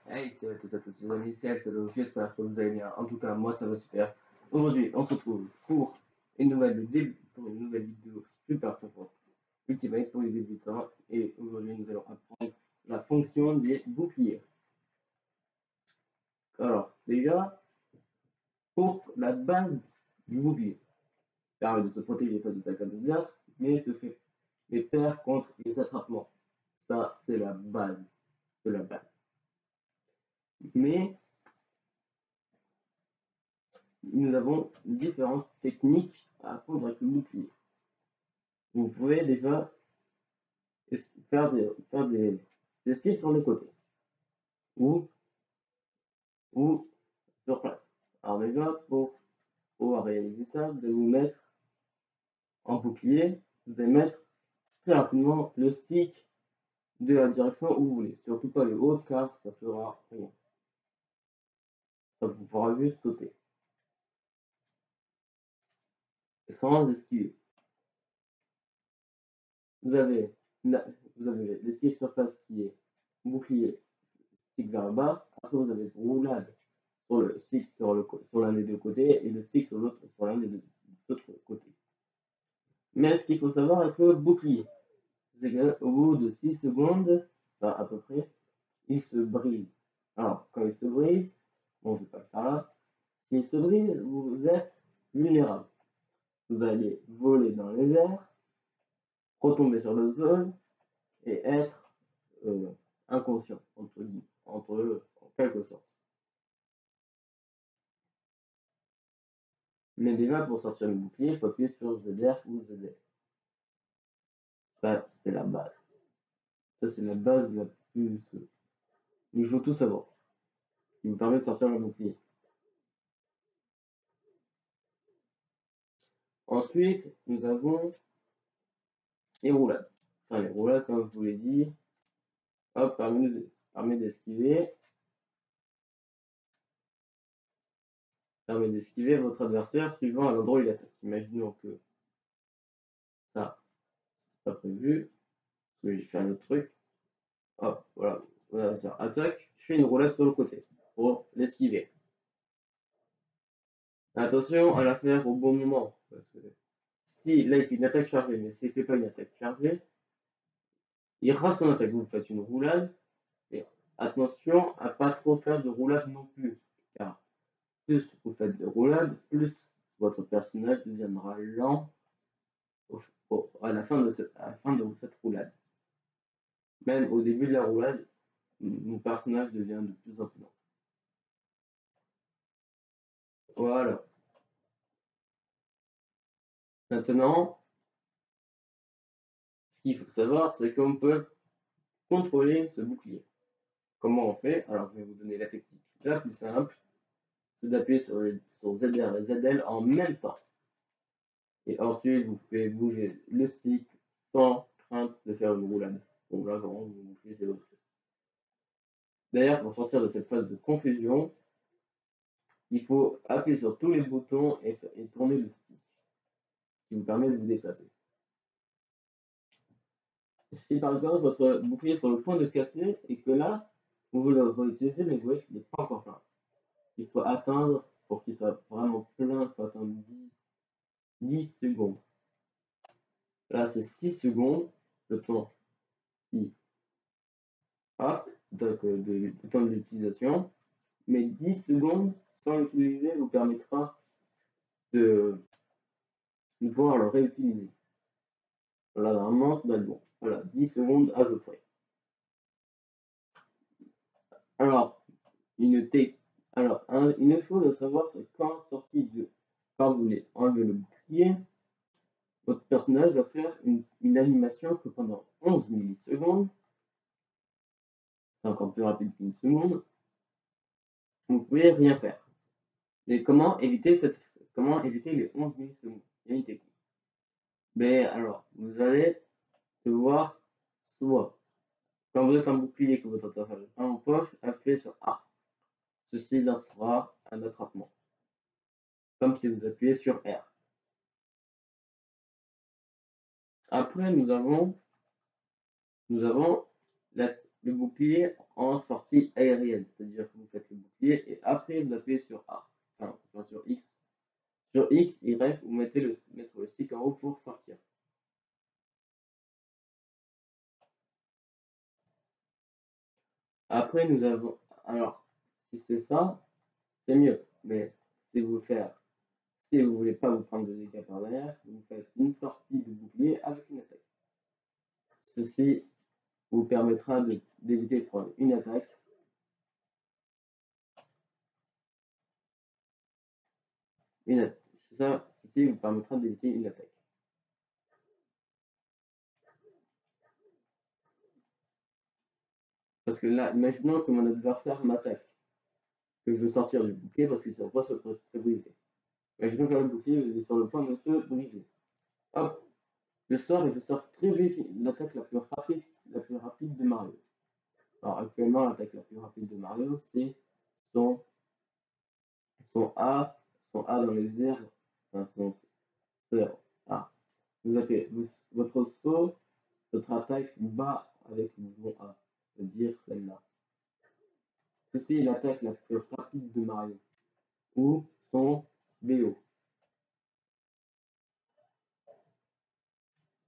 Hey, c'est à tous les amis, c'est Axel, j'espère que vous allez bien. En tout cas, moi ça va super. Aujourd'hui, on se retrouve pour pour une nouvelle vidéo super sympa. Ultimate pour les débutants. Et aujourd'hui, nous allons apprendre la fonction des boucliers. Alors, déjà, pour la base du bouclier, permet de se protéger face aux attaques adverses, mais se fait les faire contre les attrapements. Ça, c'est la base de la base. Mais nous avons différentes techniques à apprendre avec le bouclier. Vous pouvez déjà faire des esquives sur les côtés ou, ou sur place. Alors déjà, pour pouvoir réaliser ça, vous allez vous mettre en bouclier, vous allez mettre très rapidement le stick de la direction où vous voulez. Surtout pas le haut car ça fera rien. Ça vous fera juste sauter. Sans esquiver. Vous avez l'esquive sur place qui est bouclier, stick vers le bas. Après vous avez roulade sur le stick sur l'un des deux côtés et le stick sur l'autre sur l'un des deux autres côtés. Mais ce qu'il faut savoir avec le bouclier, c'est qu'au bout de 6 secondes, enfin à peu près, il se brise. Alors, quand il se brise, bon, je ne vais pas le faire là, s'il se brise, vous êtes vulnérable. Vous allez voler dans les airs, retomber sur le sol et être inconscient, en quelque sorte. Mais déjà, pour sortir le bouclier, il faut appuyer sur ZR ou ZL. Ça, c'est la base. Ça, c'est la base la plus. Il faut tout savoir. Qui vous permet de sortir le bouclier. Ensuite, nous avons les roulades. Enfin, les roulades, comme je vous l'ai dit, hop, permet d'esquiver votre adversaire suivant à l'endroit où il attaque. Imaginons que ça, c'est pas prévu, parce que j'ai fait un autre truc. Hop, voilà, ça attaque, je fais une roulade sur le côté pour l'esquiver. Attention à la faire au bon moment, parce que si là il fait une attaque chargée, mais s'il ne fait pas une attaque chargée, il rate son attaque. Vous faites une roulade, et attention à pas trop faire de roulade non plus, car plus vous faites de roulade, plus votre personnage deviendra lent à la fin de cette roulade. Même au début de la roulade, mon personnage devient de plus en plus lent. Voilà. Maintenant, ce qu'il faut savoir, c'est qu'on peut contrôler ce bouclier. Comment on fait? Alors, je vais vous donner la technique la plus simple, c'est d'appuyer sur ZR et ZL en même temps. Et ensuite, vous pouvez bouger le stick sans crainte de faire une roulade. Bon, là, vraiment, vous bouclez, c'est votre fait. D'ailleurs, pour sortir de cette phase de confusion, il faut appuyer sur tous les boutons et tourner le stick, qui vous permet de vous déplacer. Si par exemple votre bouclier est sur le point de casser et que là, vous voulez le réutiliser, mais vous voyez qu'il n'est pas encore plein. Il faut attendre, pour qu'il soit vraiment plein, il faut attendre 10 secondes. Là, c'est 6 secondes, le temps qui donc le temps de l'utilisation. Mais 10 secondes sans l'utiliser vous permettra de pouvoir le réutiliser. Là, normalement, ça doit être bon. Voilà, 10 secondes à peu près. Alors, une chose à savoir, c'est quand vous voulez enlever le bouclier, votre personnage va faire une animation que pendant 11 millisecondes, c'est encore plus rapide qu'une seconde, vous ne pouvez rien faire. Mais comment éviter les 11 millisecondes? Il y a une technique. Mais alors, vous allez devoir soit, quand vous êtes en bouclier que votre adversaire est en poche, appuyez sur A. Ceci lancera un attrapement. Comme si vous appuyez sur R. Après, nous avons le bouclier en sortie aérienne, c'est-à-dire que vous faites le bouclier et après vous appuyez sur A, enfin sur X. Sur X, Y, vous mettez le stick en haut pour sortir. Après, nous avons, alors, si c'est ça, c'est mieux, mais si vous voulez pas vous prendre de dégâts par derrière, vous faites une sortie de bouclier avec une attaque. Ceci vous permettra d'éviter de prendre une attaque. Ceci vous permettra d'éviter une attaque. Parce que là, imaginons que mon adversaire m'attaque, que je veux sortir du bouclier parce qu'il ne pas se briser. Imaginons que le bouclier est sur le point de se briser. Hop, je sors et je sors très vite l'attaque la plus rapide de Mario. Alors actuellement, l'attaque la plus rapide de Mario, c'est son A dans les airs, enfin A. Votre saut, votre attaque bat avec le bouton A, c'est-à-dire celle-là. Ceci est l'attaque la plus rapide de Mario, ou son BO,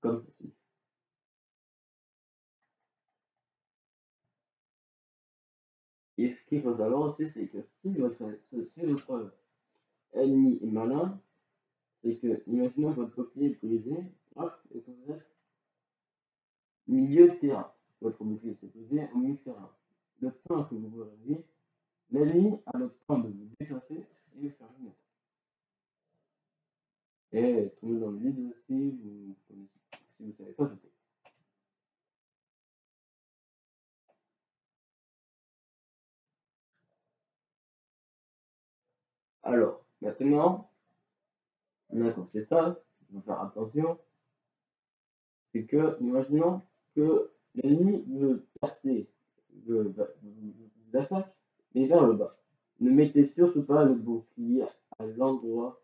comme ceci. Et ce qu'il faut savoir aussi, c'est que si votre ennemi est malin, c'est que, imaginons que votre bouclier est brisé, hop, et que vous êtes milieu de terrain. Votre bouclier s'est brisé au milieu de terrain. Le temps que vous vous réveillez, l'ennemi a le temps de vous déplacer et de faire une attaque. Et tomber dans le vide si vous ne savez pas jeter. Alors, maintenant, quand c'est ça, il faut faire attention, c'est que, imaginons que l'ennemi veut percer, vous attaque, mais vers le bas. Ne mettez surtout pas le bouclier à l'endroit,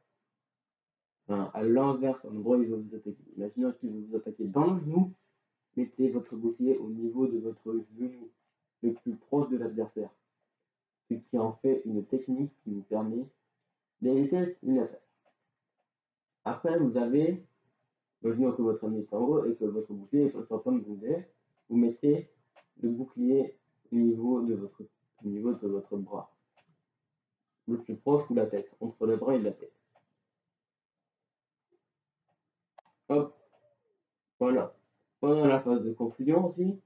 enfin à l'inverse, à l'endroit où il veut vous attaquer. Imaginons qu'il veut vous attaquer dans le genou, mettez votre bouclier au niveau de votre genou, le plus proche de l'adversaire. Ce qui en fait une technique qui vous permet d'éviter une attaque. Après, vous avez, imaginons que votre ennemi est en haut et que votre bouclier est en train de briser, vous mettez le bouclier au niveau de votre bras, le plus proche ou la tête, entre le bras et la tête. Hop, voilà. Pendant la phase de confusion aussi,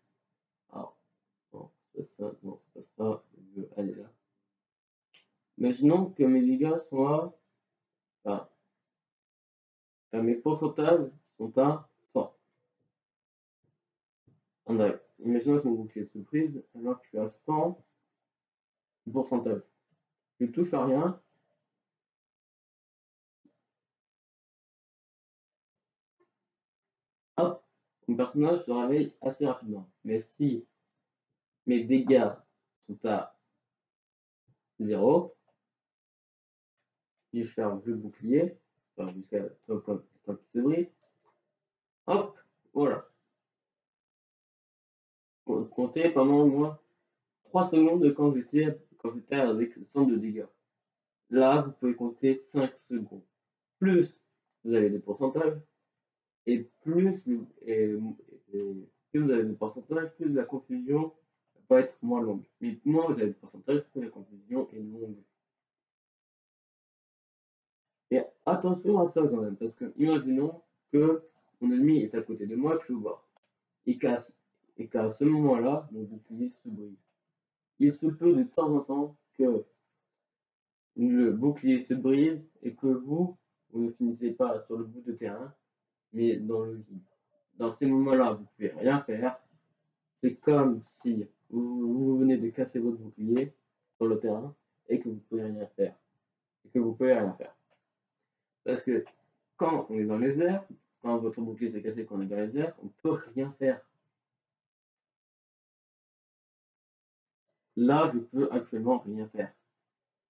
alors, non, c'est pas ça, je veux aller là. Imaginons que mes dégâts sont à, mes pourcentages sont à 100. Imaginons que mon bouclier se brise alors que je suis à 100 pourcentage. Je touche à rien. Hop, mon personnage se réveille assez rapidement. Mais si mes dégâts sont à 0, si je charge le bouclier, enfin jusqu'à temps qu'il se brise, hop, voilà. Comptez pendant au moins 3 secondes quand j'étais avec 100 de dégâts. Là, vous pouvez compter 5 secondes. Plus vous avez des pourcentages, et plus vous avez des pourcentages, plus la confusion va être moins longue. Mais moins vous avez de pourcentage, plus la confusion est longue. Et attention à ça quand même, parce que imaginons que mon ennemi est à côté de moi, que je vois, et qu'à ce moment-là, mon bouclier se brise. Il se peut de temps en temps que le bouclier se brise et que vous ne finissez pas sur le bout de terrain, mais dans le vide. Dans ces moments-là, vous ne pouvez rien faire. C'est comme si vous venez de casser votre bouclier sur le terrain et que vous pouvez rien faire. Parce que quand on est dans les airs, quand votre bouclier s'est cassé, quand on est dans les airs, on ne peut rien faire. Là, je peux actuellement rien faire.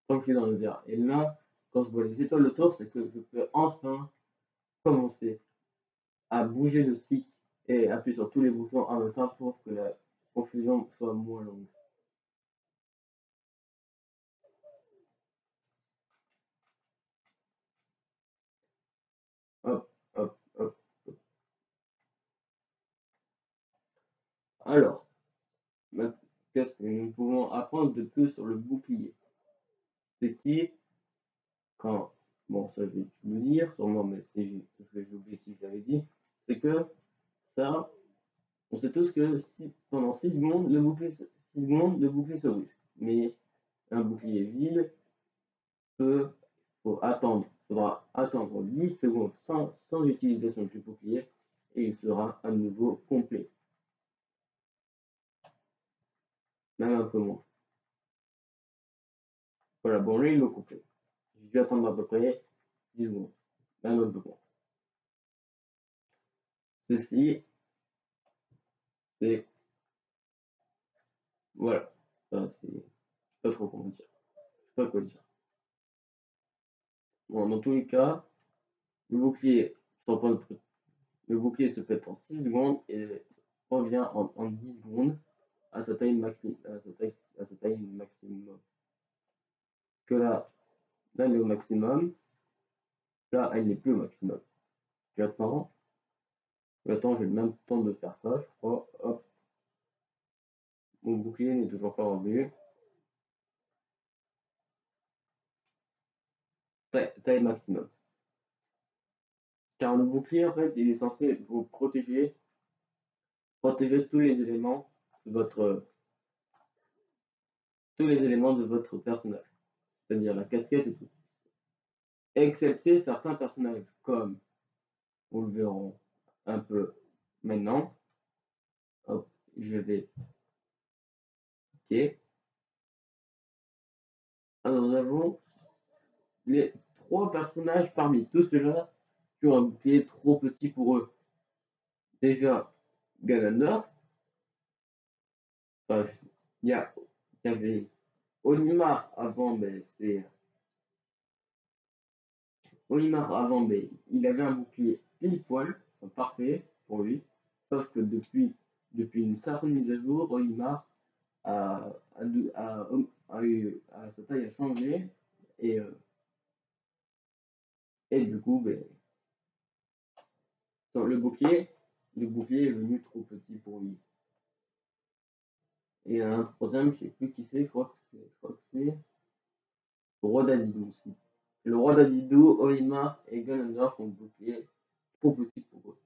Tant que je suis dans les airs. Et là, quand je vois les étoiles autour, c'est que je peux enfin commencer à bouger le stick et appuyer sur tous les boutons en même temps pour confusion soit moins longue. Hop, hop, hop. Alors, qu'est-ce que nous pouvons apprendre de plus sur le bouclier? C'est qui, quand, bon, ça je vais le dire sûrement, mais c'est parce que j'ai oublié si je l'avais dit, c'est que ça, on sait tous que pendant 6 secondes, le bouclier se bouge. Mais un bouclier vide faudra attendre 10 secondes sans utilisation du bouclier et il sera à nouveau complet. Même un peu moins. Voilà, bon, là il est complet. Je vais attendre à peu près 10 secondes. Même un peu moins. Ceci, c'est. Voilà. Ça, c'est. Je sais pas trop comment dire. Je sais pas quoi dire. Bon, dans tous les cas, le bouclier, le bouclier se pète en 6 secondes et revient en 10 secondes à sa taille maximum. Que là, elle est au maximum. Là, elle n'est plus au maximum. J'attends, j'ai le même temps de faire ça, je crois. Hop, mon bouclier n'est toujours pas revenu. Taille maximum. Car le bouclier, en fait, il est censé vous protéger tous les éléments de votre personnage. C'est-à-dire la casquette et tout. Excepté certains personnages, comme vous le verrons un peu maintenant. Hop, je vais. Ok. Alors, nous avons les 3 personnages parmi tous ceux-là qui ont un bouclier trop petit pour eux. Déjà, Ganondorf. Enfin, il y avait Olimar avant, mais c'est. Olimar avant, mais il avait un bouclier pile poil, enfin, parfait pour lui. Sauf que depuis une certaine mise à jour, Olimar sa taille a changé et, du coup, ben, le bouclier est devenu trop petit pour lui. Et un troisième, je sais plus qui c'est, je crois que c'est le roi d'Adidou aussi. Le roi d'Adidou, Olimar et Ganondorf ont le bouclier trop petit pour eux.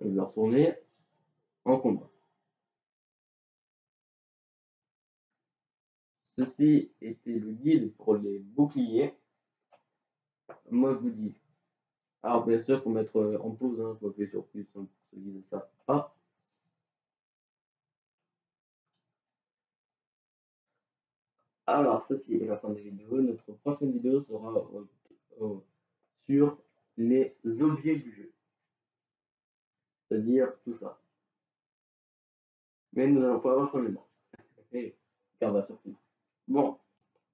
Et je vais retourner en combat. Ceci était le guide pour les boucliers. Moi je vous dis. Alors bien sûr, il faut mettre en pause, il faut appuyer sur plus pour ceux qui ne savent pas. Alors ceci est la fin de la vidéo. Notre prochaine vidéo sera sur les objets du jeu. C'est-à-dire tout ça. Mais nous allons pas avoir son mémoire. Et garde la surprise. Bon,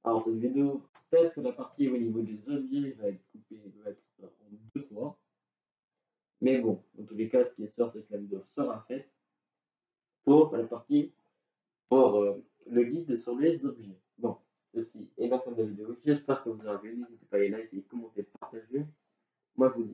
alors cette vidéo, peut-être que la partie au niveau des objets va être coupée, va être en 2 fois. Mais bon, dans tous les cas, ce qui est sûr, c'est que la vidéo sera faite pour la partie, pour le guide sur les objets. Bon, ceci est la fin de la vidéo. J'espère que vous avez aimé. N'hésitez pas à liker, commenter, partager. Moi, je vous dis